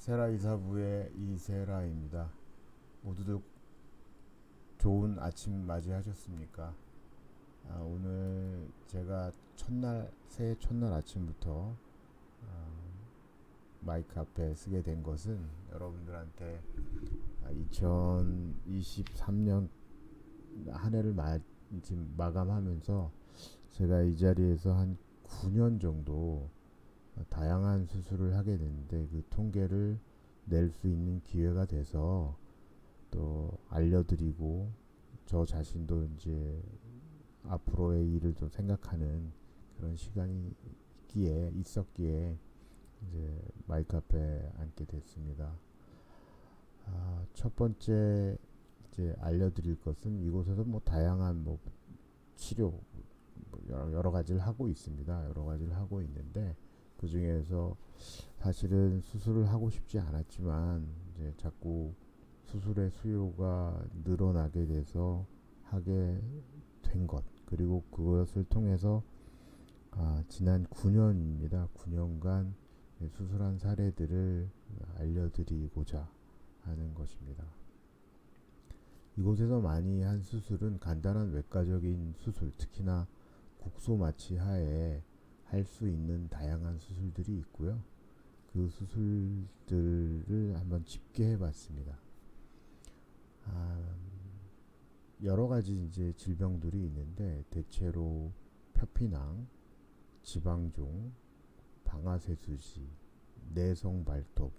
세라 이사부의 이세라입니다. 모두들 좋은 아침 맞이하셨습니까? 오늘 제가 새해 첫날 아침부터 마이크 앞에 쓰게 된 것은 여러분들한테 2023년 한 해를 지금 마감하면서 제가 이 자리에서 한 9년 정도 다양한 수술을 하게 됐는데 그 통계를 낼 수 있는 기회가 돼서 또 알려드리고 저 자신도 이제 앞으로의 일을 좀 생각하는 그런 시간이 있었기에 이제 마이크 앞에 앉게 됐습니다. 첫 번째 이제 알려드릴 것은 이곳에서 다양한 치료 여러 가지를 하고 있습니다. 여러 가지를 하고 있는데 그 중에서 사실은 수술을 하고 싶지 않았지만 이제 자꾸 수술의 수요가 늘어나게 돼서 하게 된 것, 그리고 그것을 통해서 지난 9년입니다. 9년간 수술한 사례들을 알려드리고자 하는 것입니다. 이곳에서 많이 한 수술은 간단한 외과적인 수술, 특히나 국소 마취 하에 할 수 있는 다양한 수술들이 있고요. 그 수술들을 한번 집계해 봤습니다. 여러 가지 이제 질병들이 있는데 대체로 표피낭, 지방종, 방아쇠수지, 내성 발톱,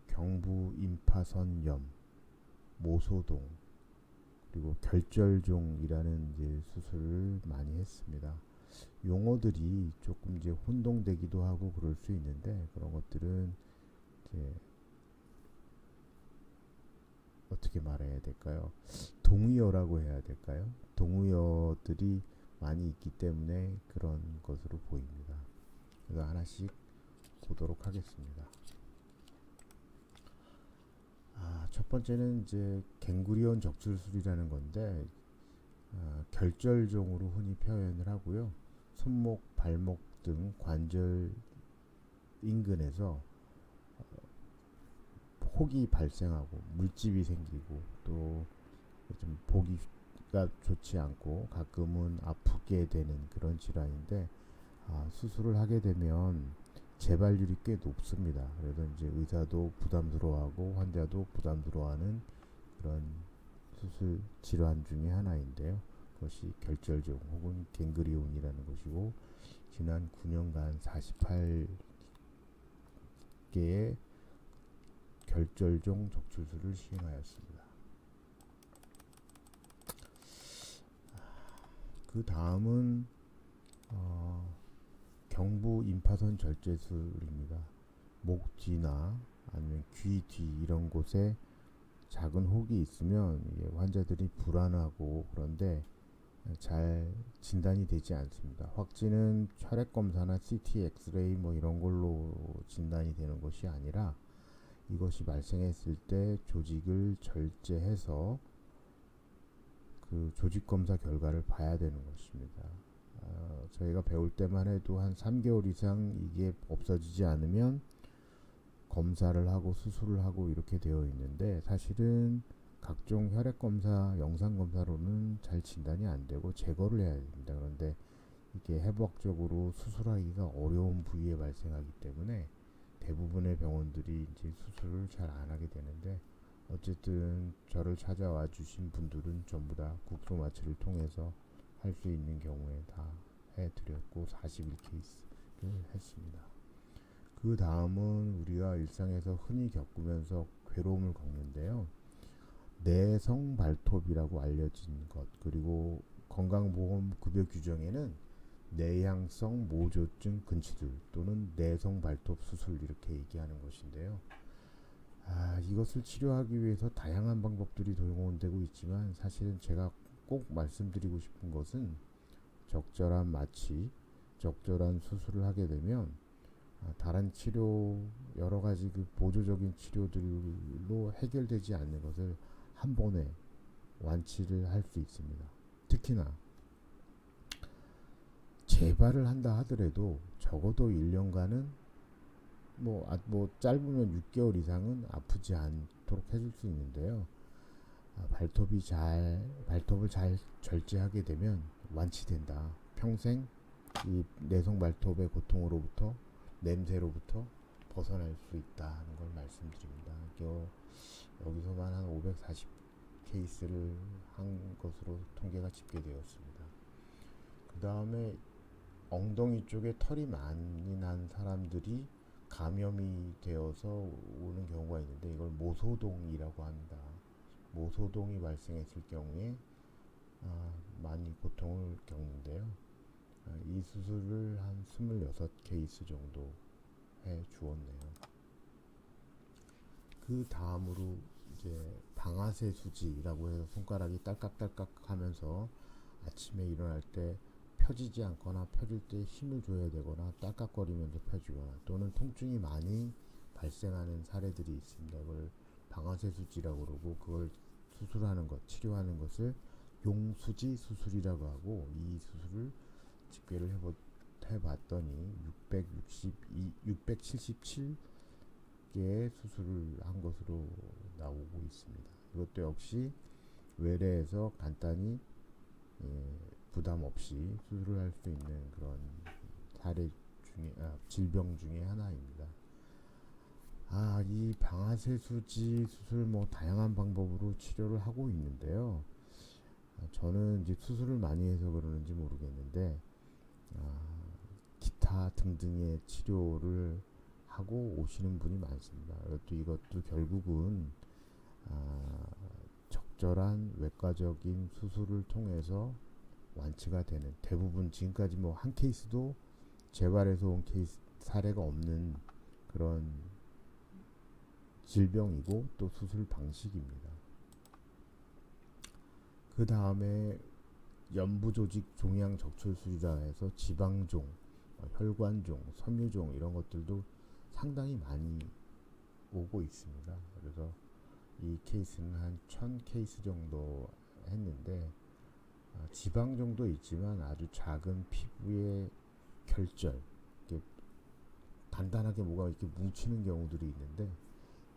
경부 임파선염, 모소동, 그리고 결절종이라는 이제 수술을 많이 했습니다. 용어들이 조금 이제 혼동되기도 하고 그럴 수 있는데 그런 것들은 이제 어떻게 말해야 될까요? 동의어라고 해야 될까요? 동의어들이 많이 있기 때문에 그런 것으로 보입니다. 그래서 하나씩 보도록 하겠습니다. 첫 번째는 이제 갱그리온 적출술이라는 건데 결절종으로 흔히 표현을 하고요. 손목, 발목 등 관절 인근에서 혹이 발생하고 물집이 생기고 또 좀 보기가 좋지 않고 가끔은 아프게 되는 그런 질환인데 수술을 하게 되면 재발률이 꽤 높습니다. 그래서 이제 의사도 부담스러워하고 환자도 부담스러워하는 그런 수술 질환 중에 하나인데요. 그것이 결절종 혹은 갱그리온이라는 것이고 지난 9년간 48개의 결절종 적출술을 시행하였습니다. 그 다음은 경부 임파선 절제술입니다. 목 뒤나 아니면 귀 뒤 이런 곳에 작은 혹이 있으면 환자들이 불안하고 그런데 잘 진단이 되지 않습니다. 확진은 혈액 검사나 CT, 엑스레이 이런 걸로 진단이 되는 것이 아니라 이것이 발생했을 때 조직을 절제해서 그 조직 검사 결과를 봐야 되는 것입니다. 저희가 배울 때만 해도 한 3개월 이상 이게 없어지지 않으면 검사를 하고 수술을 하고 이렇게 되어 있는데 사실은 각종 혈액 검사, 영상 검사로는 잘 진단이 안 되고 제거를 해야 됩니다. 그런데 이게 해부학적으로 수술하기가 어려운 부위에 발생하기 때문에 대부분의 병원들이 이제 수술을 잘 안 하게 되는데 어쨌든 저를 찾아와 주신 분들은 전부 다 국소 마취를 통해서 할 수 있는 경우에 다 해드렸고 41케이스를 했습니다. 그 다음은 우리가 일상에서 흔히 겪으면서 괴로움을 겪는데요. 내성 발톱이라고 알려진 것, 그리고 건강보험 급여 규정에는 내향성 모조증 근치들 또는 내성 발톱 수술 이렇게 얘기하는 것인데요. 이것을 치료하기 위해서 다양한 방법들이 동원되고 있지만 사실은 제가 꼭 말씀드리고 싶은 것은 적절한 마취, 적절한 수술을 하게 되면 다른 치료 여러 가지 그 보조적인 치료들로 해결되지 않는 것을 한 번에 완치를 할 수 있습니다. 특히나 재발을 한다 하더라도 적어도 1년간은 뭐 짧으면 6개월 이상은 아프지 않도록 해줄 수 있는데요. 발톱을 잘 절제하게 되면 완치된다. 평생 이 내성 발톱의 고통으로부터, 냄새로부터 벗어날 수 있다는 걸 말씀드립니다. 여기서만 한 540 케이스를 한 것으로 통계가 집계되었습니다. 그 다음에 엉덩이 쪽에 털이 많이 난 사람들이 감염이 되어서 오는 경우가 있는데, 이걸 모소동이라고 합니다. 모소동이 발생했을 경우에 많이 고통을 겪는데요. 이 수술을 한 26케이스 정도 해 주었네요. 그 다음으로 이제 방아쇠 수지라고 해서 손가락이 딸깍딸깍 하면서 아침에 일어날 때 펴지지 않거나 펴질 때 힘을 줘야 되거나 딸깍거리면서 펴지거나 또는 통증이 많이 발생하는 사례들이 있습니다. 그걸 방아쇠 수지라고 그러고, 그걸 수술하는 것, 치료하는 것을 용수지 수술이라고 하고, 이 수술을 집계를 해봤더니 677개의 수술을 한 것으로 나오고 있습니다. 이것도 역시 외래에서 간단히 부담 없이 수술을 할 수 있는 그런 질병 중에 하나입니다. 이 방아쇠 수지 수술 다양한 방법으로 치료를 하고 있는데요. 저는 이제 수술을 많이 해서 그러는지 모르겠는데, 기타 등등의 치료를 하고 오시는 분이 많습니다. 이것도 결국은 적절한 외과적인 수술을 통해서 완치가 되는, 대부분 지금까지 한 케이스도 재발해서 온 케이스 사례가 없는 그런 질병이고 또 수술 방식입니다. 그 다음에 연부조직 종양 적출술이라 해서 지방종, 혈관종, 섬유종 이런 것들도 상당히 많이 오고 있습니다. 그래서 이 케이스는 한 1000케이스 정도 했는데, 지방종도 있지만 아주 작은 피부의 결절, 이렇게 단단하게 뭐가 이렇게 뭉치는 경우들이 있는데,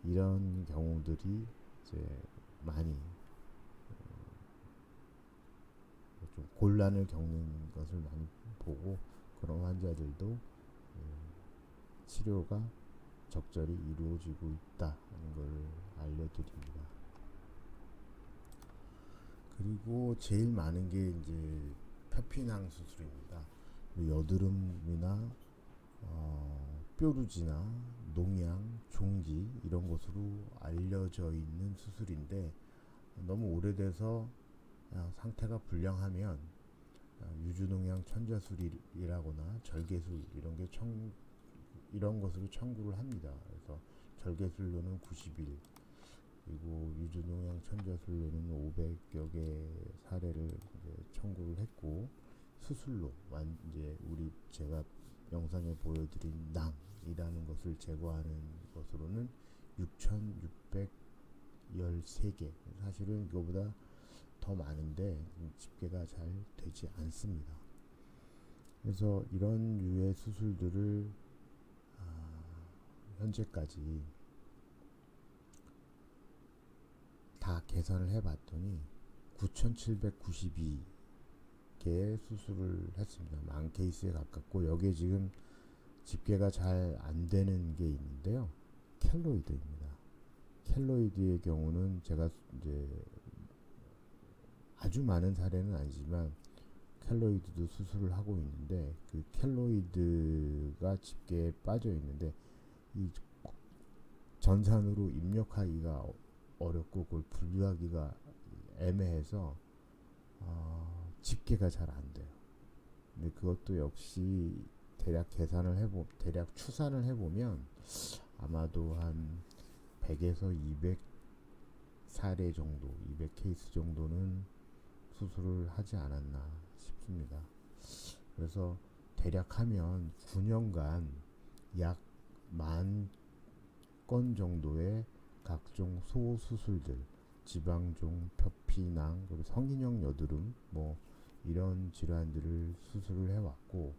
이런 경우들이 이제 많이 좀 곤란을 겪는 것을 많이 보고, 그런 환자들도 치료가 적절히 이루어지고 있다는 걸 알려드립니다. 그리고 제일 많은 게 이제 표피낭 수술입니다. 여드름이나 뾰루지나 농양, 종기 이런 것으로 알려져 있는 수술인데, 너무 오래돼서 상태가 불량하면 유주농양 천자술이라거나 절개술 이런 것으로 청구를 합니다. 그래서 절개술로는 90일, 그리고 유주농양 천자술로는 500여 개 사례를 청구를 했고, 수술로 이제 제가 영상에 보여드린 낭이라는 것을 제거하는 것으로는 6,613개, 사실은 이거보다 더 많은데 집계가 잘 되지 않습니다. 그래서 이런 유의 수술들을 현재까지 다 계산을 해봤더니 9,792개의 수술을 했습니다. 만 케이스에 가깝고, 여기에 지금 집계가 잘 안 되는 게 있는데요. 켈로이드입니다. 켈로이드의 경우는 제가 이제 아주 많은 사례는 아니지만 켈로이드도 수술을 하고 있는데, 그 켈로이드가 집계에 빠져 있는데 이 전산으로 입력하기가 어렵고 그걸 분류하기가 애매해서 집계가 잘 안 돼요. 근데 그것도 역시 대략 추산을 해보면 아마도 한 100에서 200 사례 정도, 200케이스 정도는 수술을 하지 않았나 싶습니다. 그래서 대략 하면 9년간 약 10,000건 정도의 각종 소수술들, 지방종, 표피낭, 그리고 성인형 여드름 이런 질환들을 수술을 해왔고,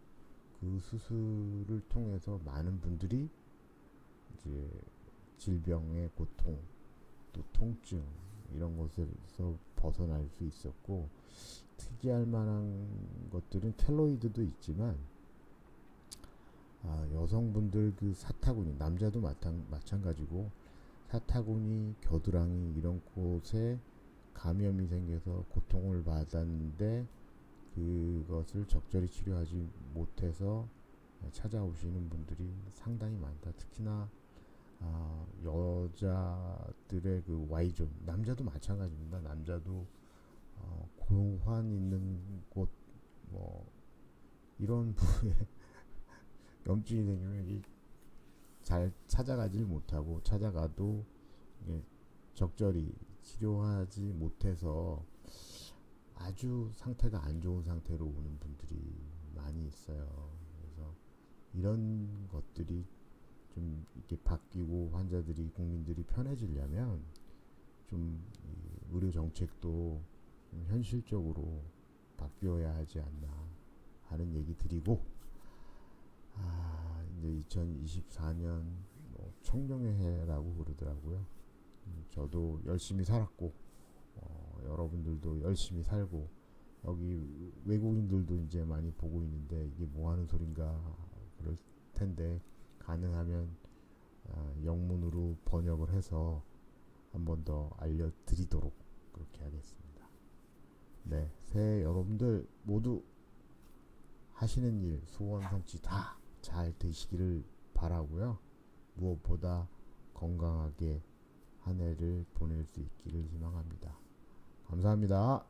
그 수술을 통해서 많은 분들이 이제 질병의 고통, 또 통증 이런 것에서 벗어날 수 있었고, 특이할 만한 것들은 켈로이드도 있지만 여성분들 그 사타구니, 남자도 마찬가지고 사타구니, 겨드랑이 이런 곳에 감염이 생겨서 고통을 받았는데 그것을 적절히 치료하지 못해서 찾아오시는 분들이 상당히 많다. 특히나 여자들의 그 Y존, 남자도 마찬가지입니다. 남자도 고환 있는 곳, 뭐 이런 부위에 염증이 생기면 잘 찾아가질 못하고, 찾아가도 적절히 치료하지 못해서 아주 상태가 안 좋은 상태로 오는 분들이 많이 있어요. 그래서 이런 것들이 좀 이렇게 바뀌고 환자들이, 국민들이 편해지려면 좀 의료 정책도 좀 현실적으로 바뀌어야 하지 않나 하는 얘기 드리고, 이제 2024년 청룡의 해라고 그러더라고요. 저도 열심히 살았고, 여러분들도 열심히 살고, 여기 외국인들도 이제 많이 보고 있는데 이게 뭐 하는 소린가 그럴 텐데, 가능하면 영문으로 번역을 해서 한 번 더 알려드리도록 그렇게 하겠습니다. 네, 새해 여러분들 모두 하시는 일, 소원 성취 다 잘 되시기를 바라고요. 무엇보다 건강하게 한 해를 보낼 수 있기를 희망합니다. 감사합니다.